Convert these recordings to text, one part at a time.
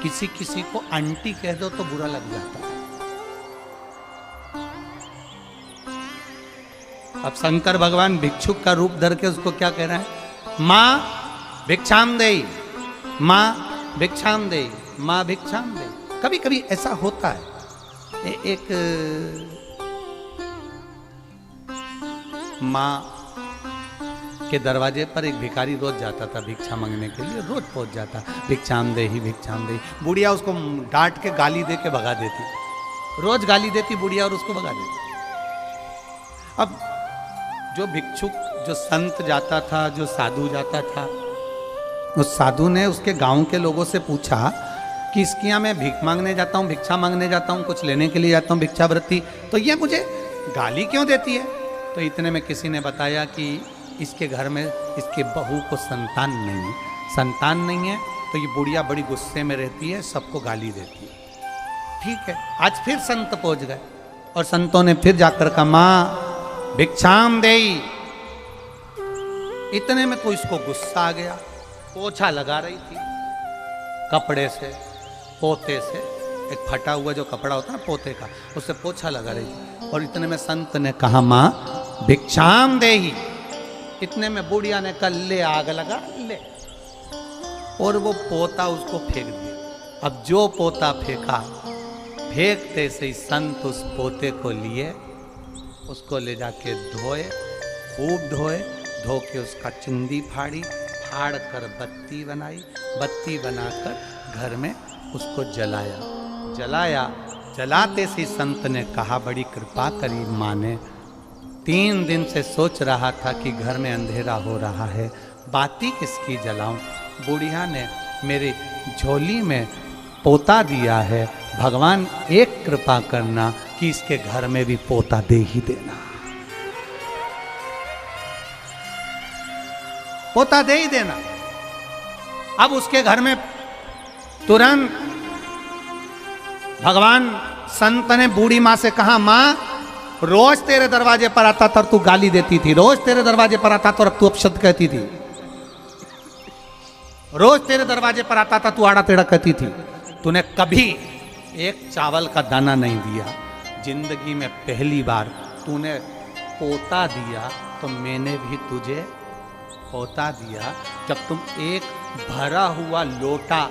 किसी किसी को आंटी कह दो तो बुरा लग जाता है। अब शंकर भगवान भिक्षुक का रूप धर के उसको क्या कह रहे हैं? मां भिक्षाम देई, मां भिक्षाम देई, मां भिक्षाम देई। कभी कभी ऐसा होता है, एक मां के दरवाजे पर एक भिखारी रोज जाता था भिक्षा मांगने के लिए, रोज पहुंच जाता, भिक्षाम दे ही भिक्षाम दे। बुढ़िया उसको डांट के गाली दे के भगा देती, रोज गाली देती बुढ़िया और उसको भगा देती। अब जो भिक्षुक, जो संत जाता था, जो साधु जाता था, उस साधु ने उसके गांव के लोगों से पूछा कि इसके यहाँ मैं भीख मांगने जाता हूँ, भिक्षा मांगने जाता हूँ, कुछ लेने के लिए जाता हूँ, भिक्षावृत्ति, तो ये मुझे गाली क्यों देती है? तो इतने में किसी ने बताया कि इसके घर में इसके बहू को संतान नहीं है, संतान नहीं है तो ये बुढ़िया बड़ी गुस्से में रहती है, सबको गाली देती है। ठीक है, आज फिर संत पहुंच गए और संतों ने फिर जाकर कहा मां भिक्षाम देई। इतने में तो इसको गुस्सा आ गया, पोछा लगा रही थी कपड़े से, पोते से, एक फटा हुआ जो कपड़ा होता है ना पोते का, उससे पोछा लगा रही थी। और इतने में संत ने कहा मां भिक्षाम देही। इतने में बुढ़िया ने कहा ले आग लगा ले, और वो पोता उसको फेंक दिया। अब जो पोता फेंका, फेंकते से ही संत उस पोते को लिए, उसको ले जाके धोए, खूब धोए, धो के उसका चुंदी फाड़ी, फाड़ कर बत्ती बनाई, बत्ती बनाकर घर में उसको जलाया। जलाया, जलाते से संत ने कहा बड़ी कृपा करी माँ ने, 3 दिन से सोच रहा था कि घर में अंधेरा हो रहा है, बाती किसकी जलाऊं? बुढ़िया ने मेरी झोली में पोता दिया है, भगवान एक कृपा करना कि इसके घर में भी पोता दे ही देना, पोता दे ही देना। अब उसके घर में तुरंत भगवान संत ने बूढ़ी मां से कहा मां रोज तेरे दरवाजे पर आता था और तू गाली देती थी, रोज तेरे दरवाजे पर आता था और तू अपशब्द कहती थी, रोज तेरे दरवाजे पर आता था तू आड़ा टेढ़ा कहती थी, तूने कभी एक चावल का दाना नहीं दिया, जिंदगी में पहली बार तूने पोता दिया तो मैंने भी तुझे पोता दिया। जब तुम एक भरा हुआ लोटा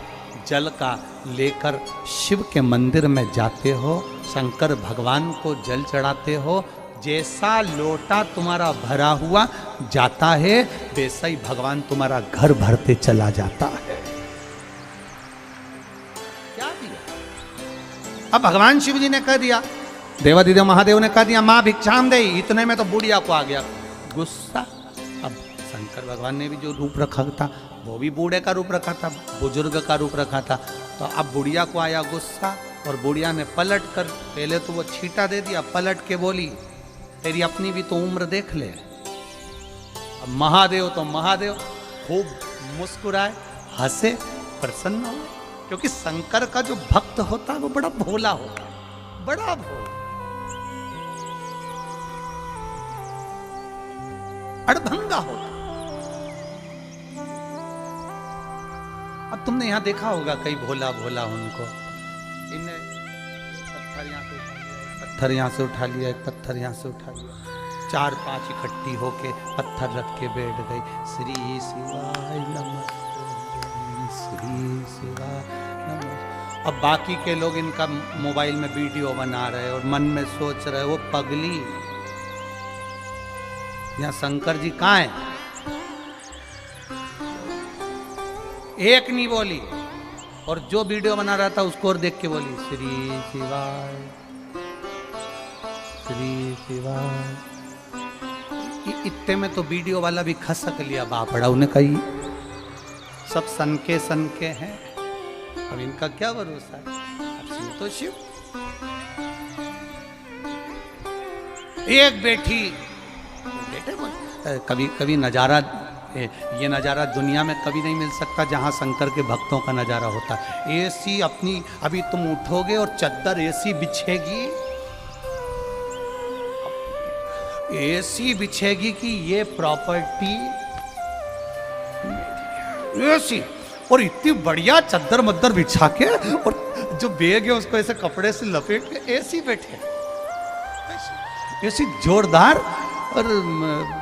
जल का लेकर शिव के मंदिर में जाते हो, शंकर भगवान को जल चढ़ाते हो, जैसा लोटा तुम्हारा भरा हुआ जाता है वैसा ही भगवान तुम्हारा घर भरते चला जाता है। क्या दिया? अब भगवान शिव जी ने कह दिया, देवादिदेव महादेव ने कह दिया मां भिक्षाम दे। इतने में तो बुढ़िया को आ गया गुस्सा। अब शंकर भगवान ने भी जो रूप रखा था वो भी बूढ़े का रूप रखा था, बुजुर्ग का रूप रखा था, तो अब बुढ़िया को आया गुस्सा और बुढ़िया ने पलट कर, पहले तो वो छींटा दे दिया, पलट के बोली तेरी अपनी भी तो उम्र देख ले। अब महादेव तो महादेव खूब मुस्कुराए, हंसे, प्रसन्न हो, क्योंकि शंकर का जो भक्त होता है वो बड़ा भोला होता है, बड़ा भोला, अड़भंगा होता। अब तुमने यहां देखा होगा कई भोला भोला उनको, इन्हें पत्थर यहां से उठा लिया, एक पत्थर यहां से उठा लिया, 4-5 इकट्ठी होके पत्थर रख के बैठ गई, श्री शिवाय नमः, श्री शिवाय नमः। अब बाकी के लोग इनका मोबाइल में वीडियो बना रहे और मन में सोच रहे वो पगली यहाँ शंकर जी कहाँ है? एक नहीं बोली, और जो वीडियो बना रहा था उसको और देख के बोली श्री शिवाय, श्री शिवाय। इतने में तो वीडियो वाला भी खसक लिया बापड़ा, उन्हें कही सब सन के हैं, अब इनका क्या भरोसा है, अब शिव तो शिव। एक बेटी कभी कभी नज़ारा, ये नज़ारा दुनिया में कभी नहीं मिल सकता जहाँ शंकर के भक्तों का नज़ारा होता है। एसी अपनी, अभी तुम उठोगे और चद्दर एसी बिछेगी, एसी बिछेगी कि ये प्रॉपर्टी एसी, और इतनी बढ़िया चद्दर मद्दर बिछा के, और जो बैग है उसको ऐसे कपड़े से लपेट के ऐसी बैठे, ऐसी जोरदार। और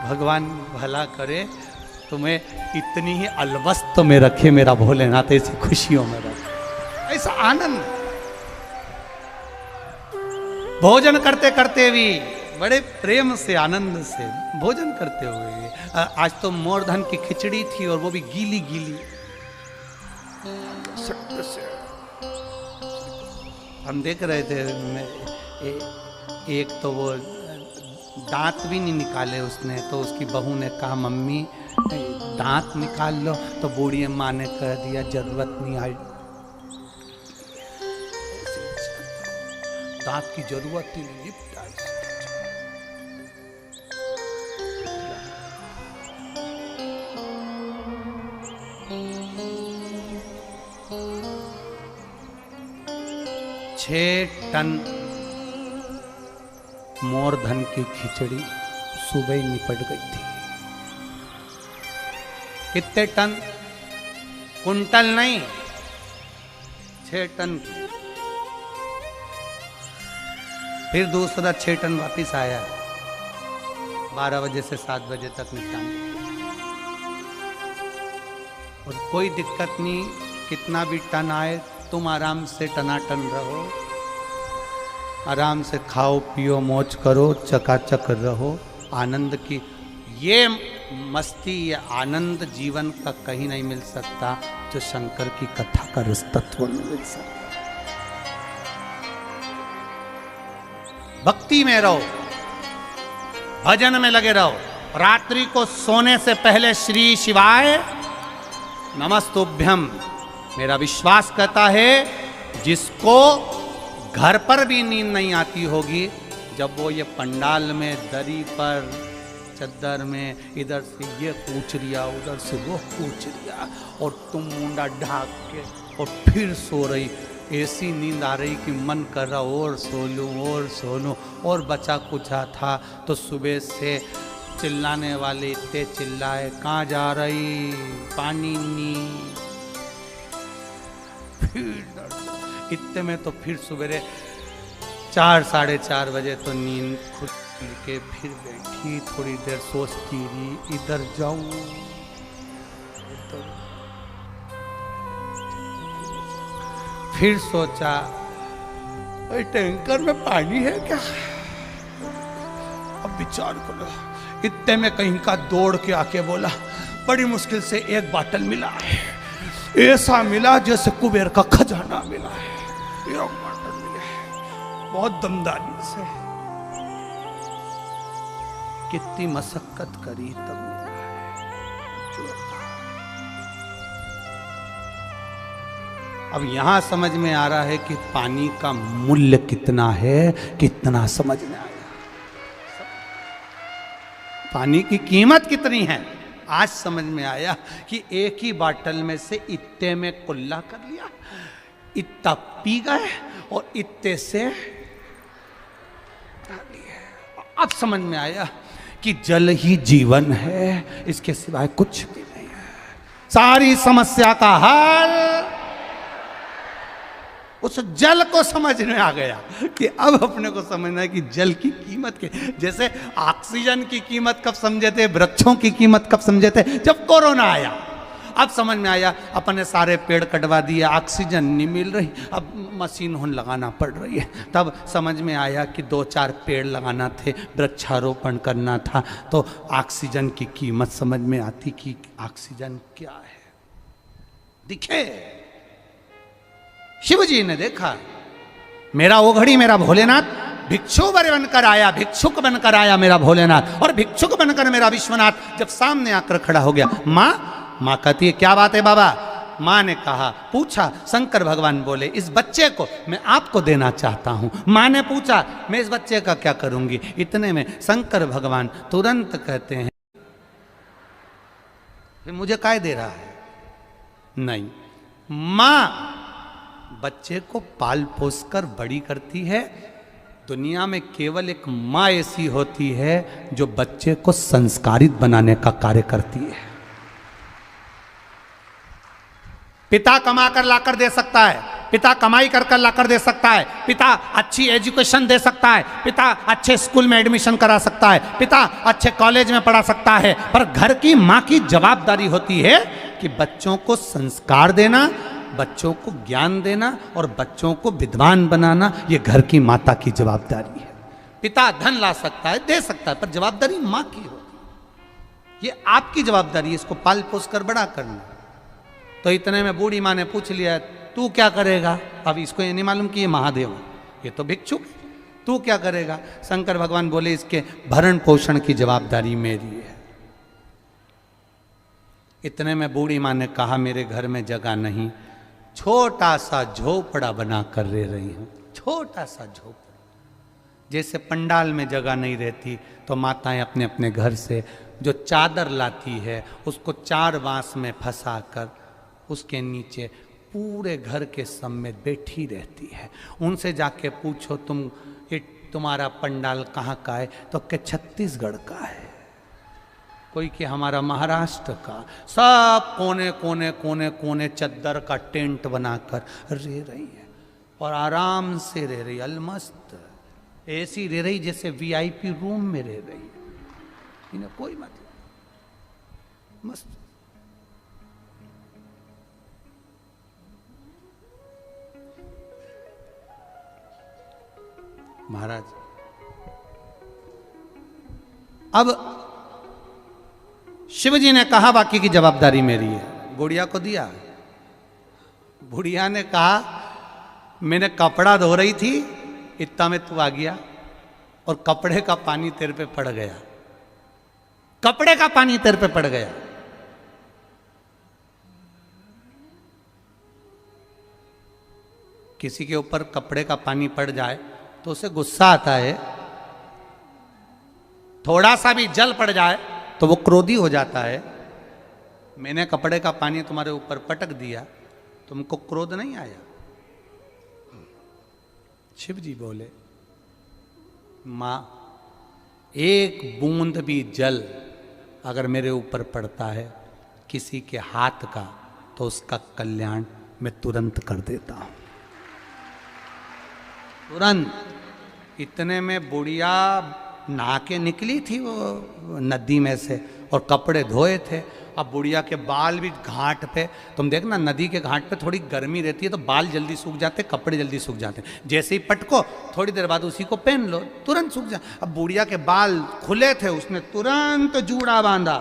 भगवान भला करे तुम्हें इतनी ही अलवस्त में रखे मेरा भोलेनाथ, ऐसी खुशियों में रखे, ऐसा आनंद। भोजन करते करते भी बड़े प्रेम से आनंद से भोजन करते हुए, आज तो मोरधन की खिचड़ी थी और वो भी गीली गीली। हम देख रहे थे, एक तो वो दांत भी नहीं निकाले उसने, तो उसकी बहू ने कहा मम्मी दांत निकाल लो, तो बूढ़ी अम्मा ने कह दिया जरूरत नहीं आई, दांत की जरूरत ही नहीं। छह टन मोरधन की खिचड़ी सुबह ही निपट गई थी। कितने टन? कुंटल नहीं, 6 टन की। फिर दूसरा 6 टन वापिस आया, 12 बजे से 7 बजे तक निपटाने। और कोई दिक्कत नहीं, कितना भी टन आए तुम आराम से टनाटन रहो, आराम से खाओ पियो मौज करो, चकाचक रहो। आनंद की ये मस्ती, ये आनंद जीवन का कहीं नहीं मिल सकता जो शंकर की कथा का रस तत्व में मिल सकता। भक्ति में रहो, भजन में लगे रहो। रात्रि को सोने से पहले श्री शिवाय नमस्तुभ्यम। मेरा विश्वास कहता है जिसको घर पर भी नींद नहीं आती होगी, जब वो ये पंडाल में दरी पर चद्दर में इधर से ये पूछ रिया उधर से वो पूछ रिया, और तुम मुंडा ढाक के और फिर सो रही, ऐसी नींद आ रही कि मन कर रहा और सो लूं और सो लूं। और बचा कुछा था तो सुबह से चिल्लाने वाले इतने चिल्लाए, कहाँ जा रही, पानी नी। फिर इतने में तो फिर सवेरे 4 साढ़े 4 बजे तो नींद खुद के फिर बैठी, थोड़ी देर सोचती रही, इधर जाऊं फिर सोचा टैंकर में पानी है क्या, अब विचार करो। इतने में कहीं का दौड़ के आके बोला, बड़ी मुश्किल से एक बाटल मिला है, ऐसा मिला जैसे कुबेर का खजाना मिला है, एक बाटल मिला है, बहुत दमदारी से। कितनी मशक्कत करी तब मिला है। अब यहां समझ में आ रहा है कि पानी का मूल्य कितना है, कितना समझ में आया, पानी की कीमत कितनी है। आज समझ में आया कि एक ही बाटल में से इत्ते में कुल्ला कर लिया, इतना पी गए और इत्ते से अब समझ में आया कि जल ही जीवन है, इसके सिवाय कुछ भी नहीं है। सारी समस्या का हल उस जल को समझ में आ गया कि अब अपने को समझना है कि जल की कीमत के, जैसे ऑक्सीजन की कीमत कब समझे थे, वृक्षों की कीमत कब समझे थे, जब कोरोना आया। अब समझ में आया, अपने सारे पेड़ कटवा दिए, ऑक्सीजन नहीं मिल रही, अब मशीन होन लगाना पड़ रही है। तब समझ में आया कि 2-4 पेड़ लगाना थे, वृक्षारोपण करना था, तो ऑक्सीजन की कीमत समझ में आती कि ऑक्सीजन क्या है। दिखे शिव जी ने देखा, मेरा ओघड़ी मेरा भोलेनाथ भिक्षु बनकर आया, भिक्षुक बनकर आया मेरा भोलेनाथ, और भिक्षुक बनकर मेरा विश्वनाथ जब सामने आकर खड़ा हो गया। माँ कहती है क्या बात है बाबा। माँ ने कहा, पूछा, शंकर भगवान बोले इस बच्चे को मैं आपको देना चाहता हूँ। माँ ने पूछा मैं इस बच्चे का क्या करूँगी। इतने में शंकर भगवान तुरंत कहते हैं मुझे काय दे रहा है। नहीं, माँ बच्चे को पाल पोस कर बड़ी करती है। दुनिया में केवल एक माँ ऐसी होती है जो बच्चे को संस्कारित बनाने का कार्य करती है। पिता कमा कर लाकर दे सकता है, पिता कमाई कर कर लाकर दे सकता है, पिता अच्छी एजुकेशन दे सकता है, पिता अच्छे स्कूल में एडमिशन करा सकता है, पिता अच्छे कॉलेज में पढ़ा सकता है, पर घर की माँ की जवाबदारी होती है कि बच्चों को संस्कार देना, बच्चों को ज्ञान देना और बच्चों को विद्वान बनाना। ये घर की माता की जवाबदारी है। पिता धन ला सकता है, दे सकता है, पर जवाबदारी माँ की होती है। ये आपकी जवाबदारी है, इसको पाल पोस कर बड़ा करना। तो इतने में बूढ़ी माँ ने पूछ लिया, तू क्या करेगा? अब इसको ये नहीं मालूम कि ये महादेव है, ये तो भिक्षुक है, तू क्या करेगा? शंकर भगवान बोले, इसके भरण पोषण की जवाबदारी मेरी है। इतने में बूढ़ी माँ ने कहा, मेरे घर में जगह नहीं, छोटा सा झोपड़ा बना कर रह रही हूं। छोटा सा झोपड़ा, जैसे पंडाल में जगह नहीं रहती तो माताएं अपने अपने घर से जो चादर लाती है उसको 4 बांस में फंसा कर उसके नीचे पूरे घर के समेत बैठी रहती है। उनसे जाके पूछो, तुम्हारा पंडाल कहाँ का है? तो क्या छत्तीसगढ़ का है, कोई कि हमारा महाराष्ट्र का। सब कोने कोने कोने कोने चद्दर का टेंट बनाकर रह रही है और आराम से रह रही, अलमस्त ऐसी रह रही जैसे वीआईपी रूम में रह रही है, इन्हें कोई मतलब, मस्त। महाराज अब शिवजी ने कहा, बाकी की जवाबदारी मेरी है। बुढ़िया को दिया। बुढ़िया ने कहा, मैंने कपड़ा धो रही थी, इतना में तू आ गया और कपड़े का पानी तेरे पे पड़ गया, कपड़े का पानी तेरे पे पड़ गया। किसी के ऊपर कपड़े का पानी पड़ जाए तो उसे गुस्सा आता है, थोड़ा सा भी जल पड़ जाए तो वो क्रोधी हो जाता है। मैंने कपड़े का पानी तुम्हारे ऊपर पटक दिया, तुमको क्रोध नहीं आया? शिव जी बोले, मां, एक बूंद भी जल अगर मेरे ऊपर पड़ता है किसी के हाथ का तो उसका कल्याण मैं तुरंत कर देता हूं, तुरंत। इतने में बुढ़िया नहा के निकली थी वो नदी में से और कपड़े धोए थे। अब बुढ़िया के बाल भी घाट पे, तुम देखना नदी के घाट पे थोड़ी गर्मी रहती है तो बाल जल्दी सूख जाते, कपड़े जल्दी सूख जाते। जैसे ही पटको थोड़ी देर बाद उसी को पहन लो, तुरंत सूख जाए। अब बुढ़िया के बाल खुले थे, उसने तुरंत जूड़ा बांधा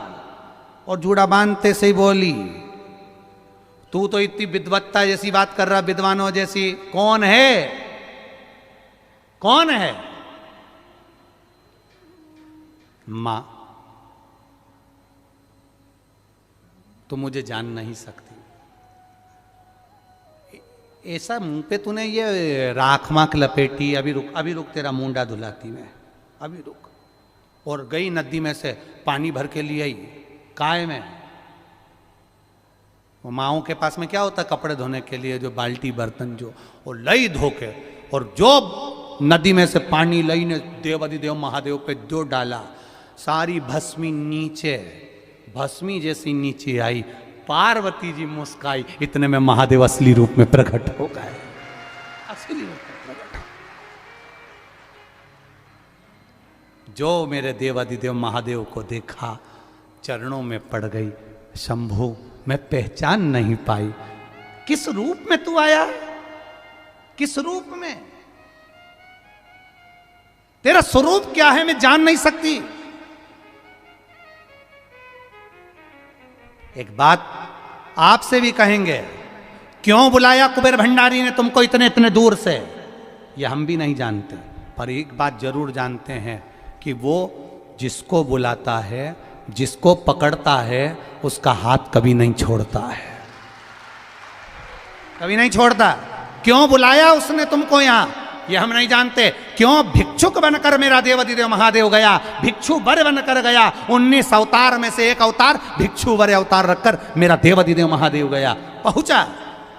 और जूड़ा बांधते से ही बोली, तू तो इतनी विद्वत्ता जैसी बात कर रहा, विद्वानों जैसी, कौन है? कौन है? मां, तू मुझे जान नहीं सकती। ऐसा मुंह पे तूने ये राख माख लपेटी, अभी रुक, अभी रुक, तेरा मुंडा धुलाती मैं, अभी रुक। और गई नदी में से पानी भर के लिए आई, काय में। वो माओं के पास में क्या होता कपड़े धोने के लिए, जो बाल्टी बर्तन जो, वो लई धो के, और जो नदी में से पानी लई ने देवाधिदेव महादेव पे जो डाला, सारी भस्मी नीचे, भस्मी जैसी नीचे आई। पार्वती जी मुस्काई। इतने में महादेव असली रूप में प्रकट हो गए, असली रूप में प्रकट। जो मेरे देवाधिदेव महादेव को देखा, चरणों में पड़ गई, शंभु मैं पहचान नहीं पाई, किस रूप में तू आया, किस रूप में, तेरा स्वरूप क्या है मैं जान नहीं सकती। एक बात आपसे भी कहेंगे, क्यों बुलाया कुबेर भंडारी ने तुमको इतने इतने दूर से, ये हम भी नहीं जानते, पर एक बात जरूर जानते हैं कि वो जिसको बुलाता है, जिसको पकड़ता है, उसका हाथ कभी नहीं छोड़ता है, कभी नहीं छोड़ता। क्यों बुलाया उसने तुमको यहां, ये हम नहीं जानते। क्यों भिक्षुक बनकर मेरा देवाधिदेव महादेव गया, भिक्षु वर बनकर गया, 19 अवतार में से एक अवतार भिक्षु वर अवतार रखकर मेरा देवाधिदेव महादेव गया, पहुंचा।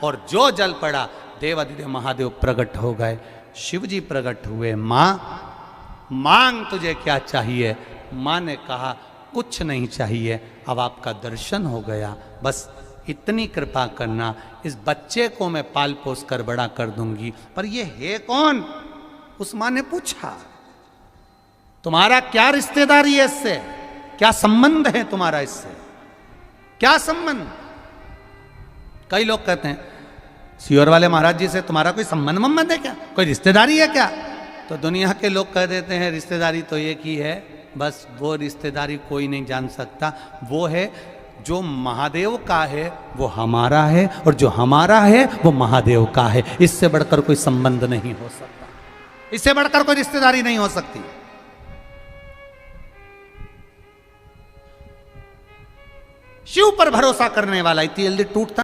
और जो जल पड़ा, देवाधिदेव महादेव प्रकट हो गए, शिव जी प्रकट हुए। मां, मांग तुझे क्या चाहिए? मां ने कहा कुछ नहीं चाहिए, अब आपका दर्शन हो गया, बस इतनी कृपा करना, इस बच्चे को मैं पाल पोस कर बड़ा कर दूंगी। पर ये है कौन? उस मां ने पूछा, तुम्हारा क्या रिश्तेदारी है इससे? क्या संबंध है तुम्हारा इससे? क्या संबंध? कई लोग कहते हैं सियोर वाले महाराज जी से तुम्हारा कोई संबंध है क्या? कोई रिश्तेदारी है क्या? तो दुनिया के लोग कह देते हैं रिश्तेदारी तो एक ही है, बस वो रिश्तेदारी कोई नहीं जान सकता। वो है जो महादेव का है वो हमारा है, और जो हमारा है वो महादेव का है। इससे बढ़कर कोई संबंध नहीं हो सकता, इससे बढ़कर कोई रिश्तेदारी नहीं हो सकती। शिव पर भरोसा करने वाला इतनी जल्दी टूटता